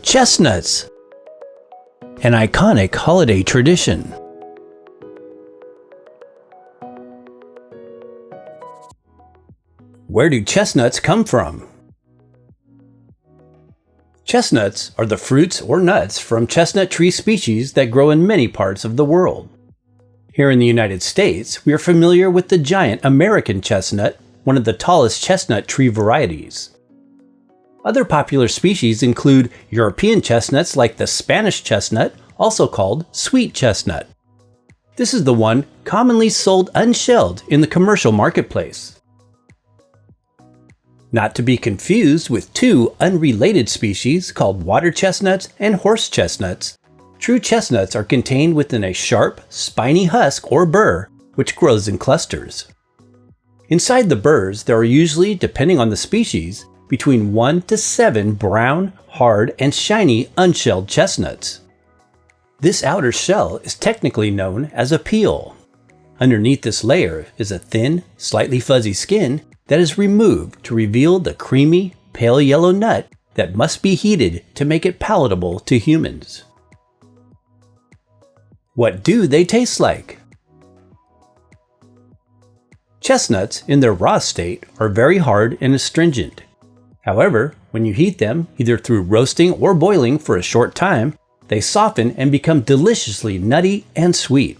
Chestnuts, an iconic holiday tradition. Where do chestnuts come from? Chestnuts are the fruits or nuts from chestnut tree species that grow in many parts of the world. Here in the United States, we are familiar with the giant American chestnut, one of the tallest chestnut tree varieties. Other popular species include European chestnuts like the Spanish chestnut, also called sweet chestnut. This is the one commonly sold unshelled in the commercial marketplace. Not to be confused with two unrelated species called water chestnuts and horse chestnuts, true chestnuts are contained within a sharp, spiny husk or burr, which grows in clusters. Inside the burrs, there are usually, depending on the species, between 1 to 7 brown, hard, and shiny unshelled chestnuts. This outer shell is technically known as a peel. Underneath this layer is a thin, slightly fuzzy skin that is removed to reveal the creamy, pale yellow nut that must be heated to make it palatable to humans. What do they taste like? Chestnuts, in their raw state, are very hard and astringent. However, when you heat them, either through roasting or boiling for a short time, they soften and become deliciously nutty and sweet.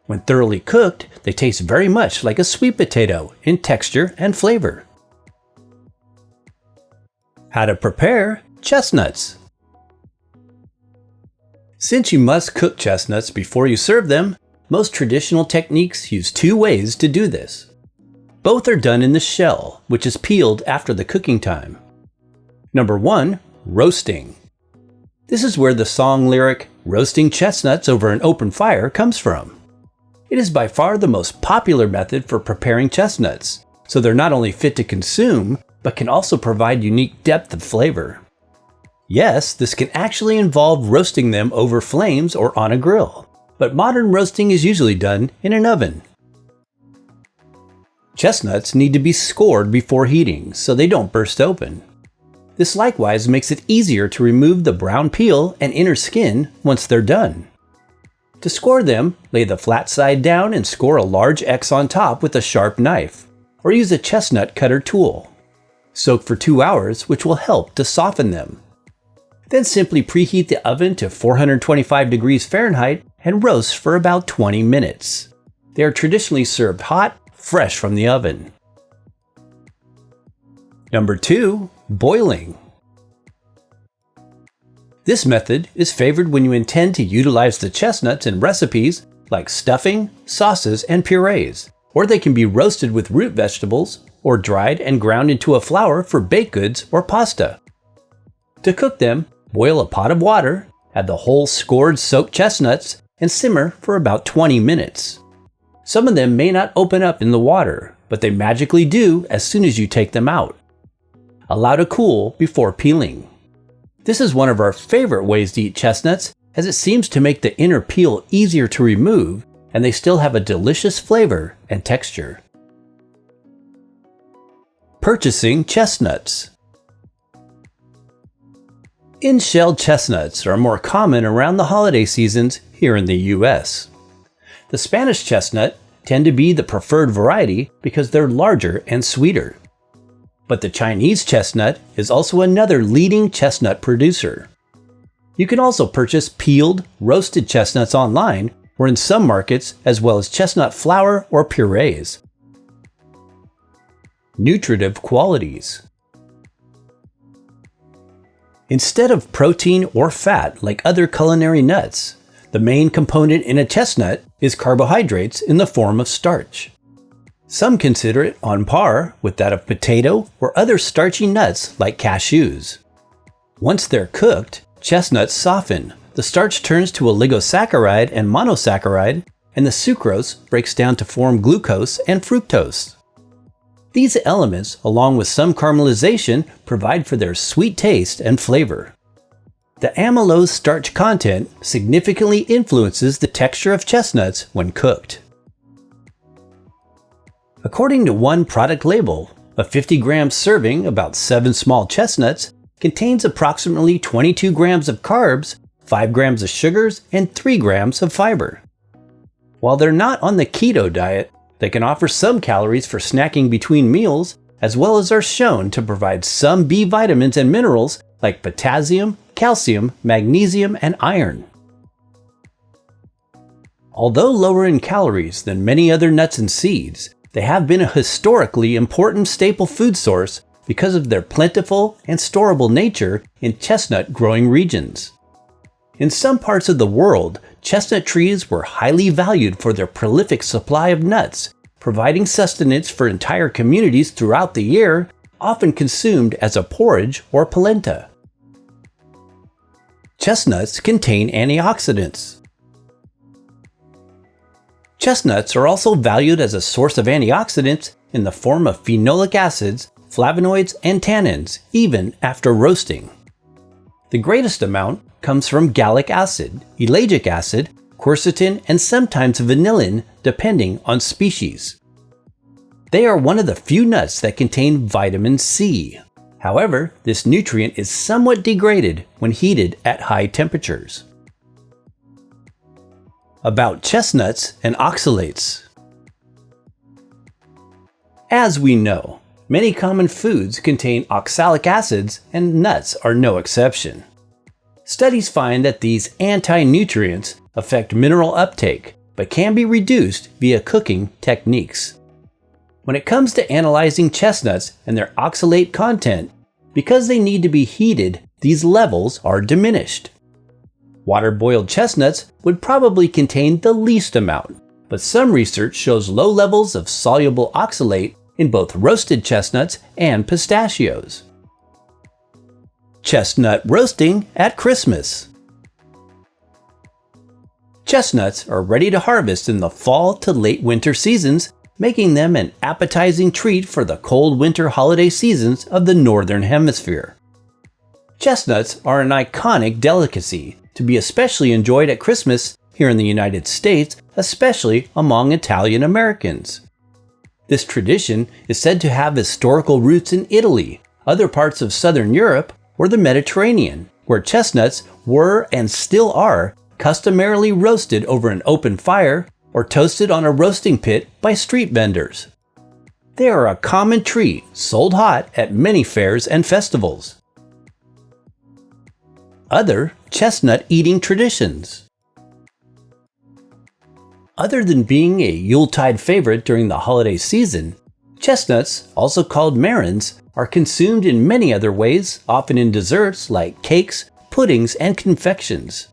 When thoroughly cooked, they taste very much like a sweet potato in texture and flavor. How to prepare chestnuts. Since you must cook chestnuts before you serve them, most traditional techniques use two ways to do this. Both are done in the shell, which is peeled after the cooking time. Number 1, roasting. This is where the song lyric, "Roasting chestnuts over an open fire," comes from. It is by far the most popular method for preparing chestnuts, so they're not only fit to consume, but can also provide unique depth of flavor. Yes, this can actually involve roasting them over flames or on a grill, but modern roasting is usually done in an oven. Chestnuts need to be scored before heating so they don't burst open. This likewise makes it easier to remove the brown peel and inner skin once they're done. To score them, lay the flat side down and score a large X on top with a sharp knife, or use a chestnut cutter tool. Soak for 2 hours, which will help to soften them. Then simply preheat the oven to 425 degrees Fahrenheit and roast for about 20 minutes. They are traditionally served hot, fresh from the oven. Number 2, boiling. This method is favored when you intend to utilize the chestnuts in recipes like stuffing, sauces, and purees, or they can be roasted with root vegetables or dried and ground into a flour for baked goods or pasta. To cook them, boil a pot of water, add the whole scored soaked chestnuts, and simmer for about 20 minutes. Some of them may not open up in the water, but they magically do as soon as you take them out. Allow to cool before peeling. This is one of our favorite ways to eat chestnuts, as it seems to make the inner peel easier to remove, and they still have a delicious flavor and texture. Purchasing chestnuts. In-shell chestnuts are more common around the holiday seasons here in the US. The Spanish chestnut tend to be the preferred variety because they're larger and sweeter. But the Chinese chestnut is also another leading chestnut producer. You can also purchase peeled, roasted chestnuts online or in some markets, as well as chestnut flour or purees. Nutritive Qualities. Instead of protein or fat like other culinary nuts, the main component in a chestnut is carbohydrates in the form of starch. Some consider it on par with that of potato or other starchy nuts like cashews. Once they're cooked, chestnuts soften. The starch turns to oligosaccharide and monosaccharide, and the sucrose breaks down to form glucose and fructose. These elements, along with some caramelization, provide for their sweet taste and flavor. The amylose starch content significantly influences the texture of chestnuts when cooked. According to one product label, a 50-gram serving, about 7 small chestnuts, contains approximately 22 grams of carbs, 5 grams of sugars, and 3 grams of fiber. While they're not on the keto diet, they can offer some calories for snacking between meals, as well as are shown to provide some B vitamins and minerals like potassium, calcium, magnesium, and iron. Although lower in calories than many other nuts and seeds, they have been a historically important staple food source because of their plentiful and storable nature in chestnut growing regions. In some parts of the world, chestnut trees were highly valued for their prolific supply of nuts, providing sustenance for entire communities throughout the year, often consumed as a porridge or polenta. Chestnuts contain antioxidants. Chestnuts are also valued as a source of antioxidants in the form of phenolic acids, flavonoids, and tannins, even after roasting. The greatest amount comes from gallic acid, ellagic acid, quercetin, and sometimes vanillin, depending on species. They are one of the few nuts that contain vitamin C. However, this nutrient is somewhat degraded when heated at high temperatures. About chestnuts and oxalates. As we know, many common foods contain oxalic acids, and nuts are no exception. Studies find that these anti-nutrients affect mineral uptake, but can be reduced via cooking techniques. When it comes to analyzing chestnuts and their oxalate content, because they need to be heated, these levels are diminished. Water-boiled chestnuts would probably contain the least amount, but some research shows low levels of soluble oxalate in both roasted chestnuts and pistachios. Chestnut roasting at Christmas. Chestnuts are ready to harvest in the fall to late winter seasons, making them an appetizing treat for the cold winter holiday seasons of the Northern Hemisphere. Chestnuts are an iconic delicacy to be especially enjoyed at Christmas here in the United States, especially among Italian Americans. This tradition is said to have historical roots in Italy, other parts of Southern Europe, or the Mediterranean, where chestnuts were and still are customarily roasted over an open fire or toasted on a roasting pit by street vendors. They are a common treat sold hot at many fairs and festivals. Other chestnut eating traditions. Other than being a Yuletide favorite during the holiday season, chestnuts, also called marrons, are consumed in many other ways, often in desserts like cakes, puddings, and confections.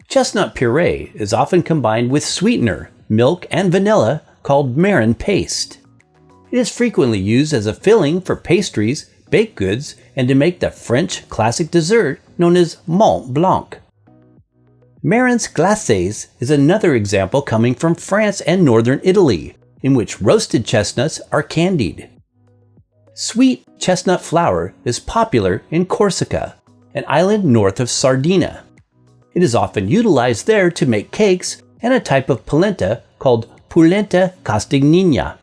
Chestnut puree is often combined with sweetener, milk, and vanilla called marron paste. It is frequently used as a filling for pastries, baked goods, and to make the French classic dessert known as Mont Blanc. Marrons glacés is another example coming from France and northern Italy, in which roasted chestnuts are candied. Sweet chestnut flour is popular in Corsica, an island north of Sardinia. It is often utilized there to make cakes and a type of polenta called polenta castagnina.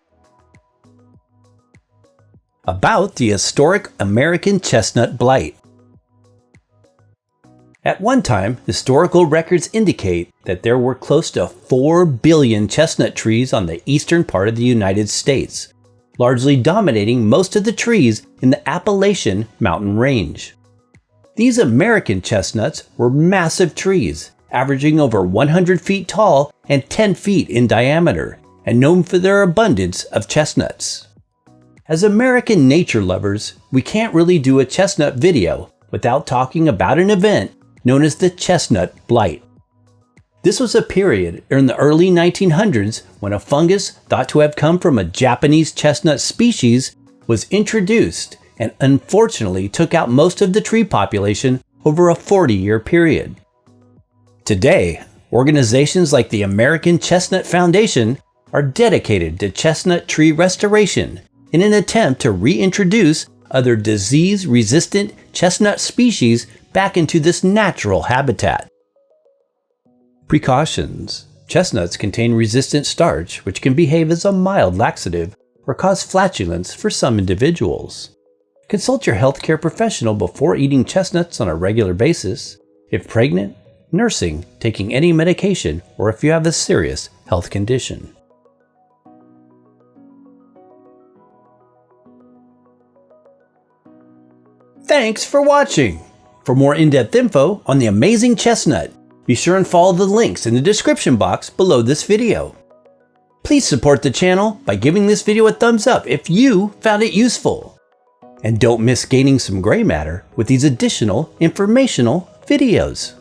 About the historic American chestnut blight. At one time, historical records indicate that there were close to 4 billion chestnut trees on the eastern part of the United States, largely dominating most of the trees in the Appalachian mountain range. These American chestnuts were massive trees, averaging over 100 feet tall and 10 feet in diameter, and known for their abundance of chestnuts. As American nature lovers, we can't really do a chestnut video without talking about an event known as the chestnut blight. This was a period in the early 1900s when a fungus thought to have come from a Japanese chestnut species was introduced and unfortunately took out most of the tree population over a 40-year period. Today, organizations like the American Chestnut Foundation are dedicated to chestnut tree restoration in an attempt to reintroduce other disease-resistant chestnut species back into this natural habitat. Precautions. Chestnuts contain resistant starch, which can behave as a mild laxative or cause flatulence for some individuals. Consult your healthcare professional before eating chestnuts on a regular basis, if pregnant, nursing, taking any medication, or if you have a serious health condition. Thanks for watching! For more in-depth info on the amazing chestnut, be sure and follow the links in the description box below this video. Please support the channel by giving this video a thumbs up if you found it useful. And don't miss gaining some gray matter with these additional informational videos.